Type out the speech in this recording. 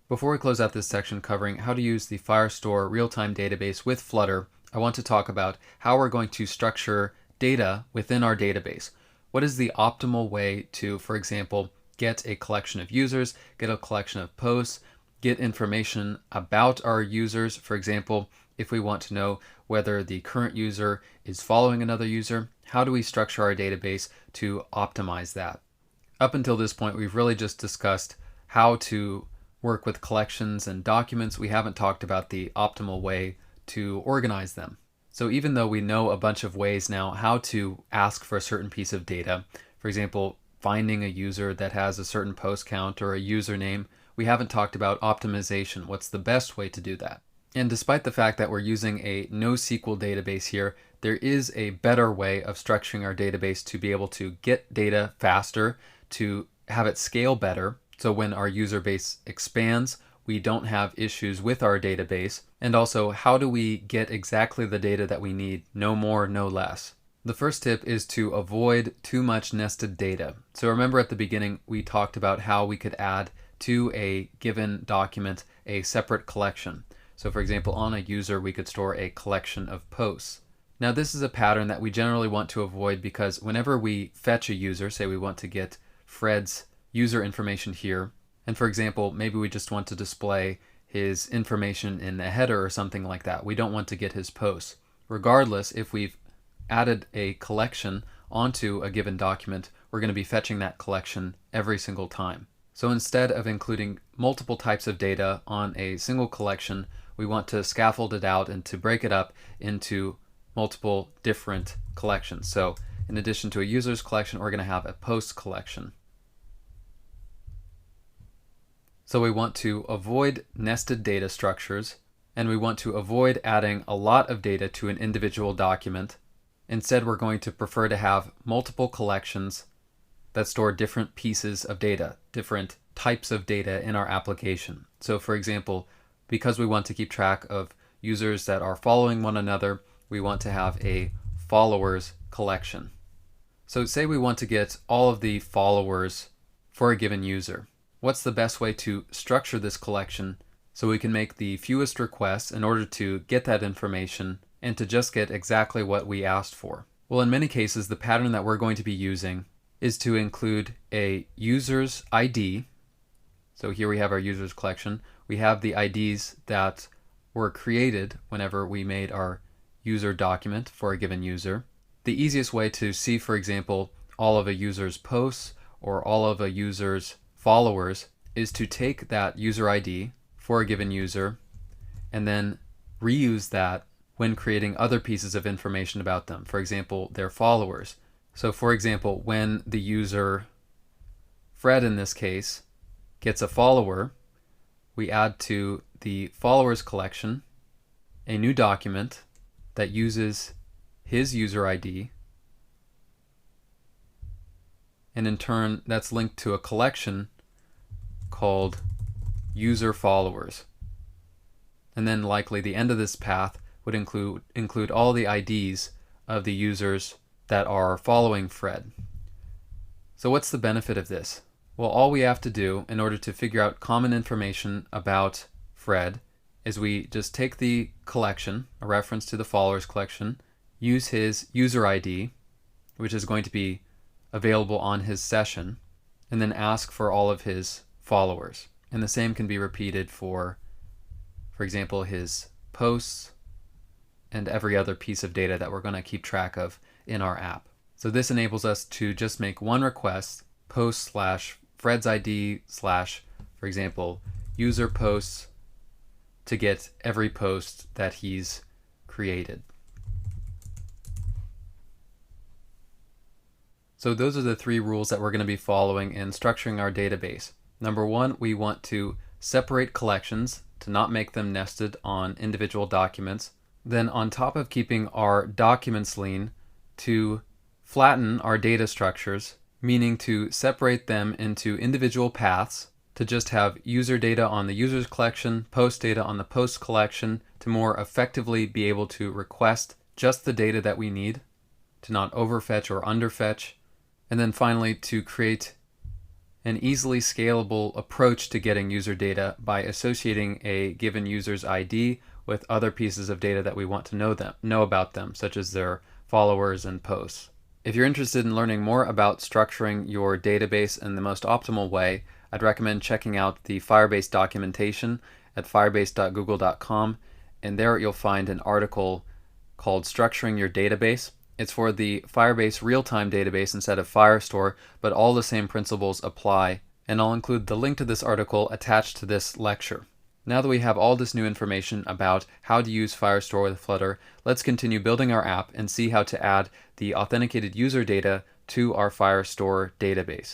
Before we close out this section covering how to use the Firestore real-time database with Flutter, I want to talk about how we're going to structure data within our database. What is the optimal way to, for example, get a collection of users, get a collection of posts, get information about our users? For example, if we want to know whether the current user is following another user, how do we structure our database to optimize that? Up until this point, we've really just discussed how to work with collections and documents. We haven't talked about the optimal way to organize them. So even though we know a bunch of ways now how to ask for a certain piece of data, for example, finding a user that has a certain post count or a username, we haven't talked about optimization. What's the best way to do that? And despite the fact that we're using a NoSQL database here, there is a better way of structuring our database to be able to get data faster, to have it scale better. So when our user base expands, we don't have issues with our database. And also, how do we get exactly the data that we need? No more, no less. The first tip is to avoid too much nested data. So remember at the beginning, we talked about how we could add to a given document a separate collection. So for example, on a user, we could store a collection of posts. Now this is a pattern that we generally want to avoid because whenever we fetch a user, say we want to get Fred's user information here, and for example, maybe we just want to display his information in a header or something like that. We don't want to get his posts. Regardless, if we've added a collection onto a given document, we're going to be fetching that collection every single time. So instead of including multiple types of data on a single collection, we want to scaffold it out and to break it up into multiple different collections. So in addition to a users collection, we're going to have a posts collection. So we want to avoid nested data structures, and we want to avoid adding a lot of data to an individual document. Instead, we're going to prefer to have multiple collections that store different pieces of data, different types of data in our application. So for example, because we want to keep track of users that are following one another, we want to have a followers collection. So say we want to get all of the followers for a given user. What's the best way to structure this collection so we can make the fewest requests in order to get that information and to just get exactly what we asked for? Well, in many cases, the pattern that we're going to be using is to include a user's ID. So here we have our users collection. We have the IDs that were created whenever we made our user document for a given user. The easiest way to see, for example, all of a user's posts or all of a user's followers is to take that user ID for a given user and then reuse that when creating other pieces of information about them. For example, their followers. So for example, when the user, Fred in this case, gets a follower, we add to the followers collection a new document that uses his user ID, and in turn that's linked to a collection called user followers. And then likely the end of this path would include all the IDs of the users that are following Fred. So what's the benefit of this? Well, all we have to do in order to figure out common information about Fred is we just take the collection, a reference to the followers collection, use his user ID, which is going to be available on his session, and then ask for all of his followers. And the same can be repeated for example, his posts and every other piece of data that we're going to keep track of in our app. So this enables us to just make one request, post/Fred's ID / for example, user posts, to get every post that he's created. So those are the 3 rules that we're going to be following in structuring our database. Number 1, we want to separate collections to not make them nested on individual documents. Then on top of keeping our documents lean, to flatten our data structures, meaning to separate them into individual paths, to just have user data on the users collection, post data on the post collection, to more effectively be able to request just the data that we need, to not overfetch or underfetch, and then finally to create an easily scalable approach to getting user data by associating a given user's ID with other pieces of data that we want to know about them, such as their followers and posts. If you're interested in learning more about structuring your database in the most optimal way, I'd recommend checking out the Firebase documentation at firebase.google.com, and there you'll find an article called Structuring Your Database. It's for the Firebase real-time database instead of Firestore, but all the same principles apply, and I'll include the link to this article attached to this lecture. Now that we have all this new information about how to use Firestore with Flutter, let's continue building our app and see how to add the authenticated user data to our Firestore database.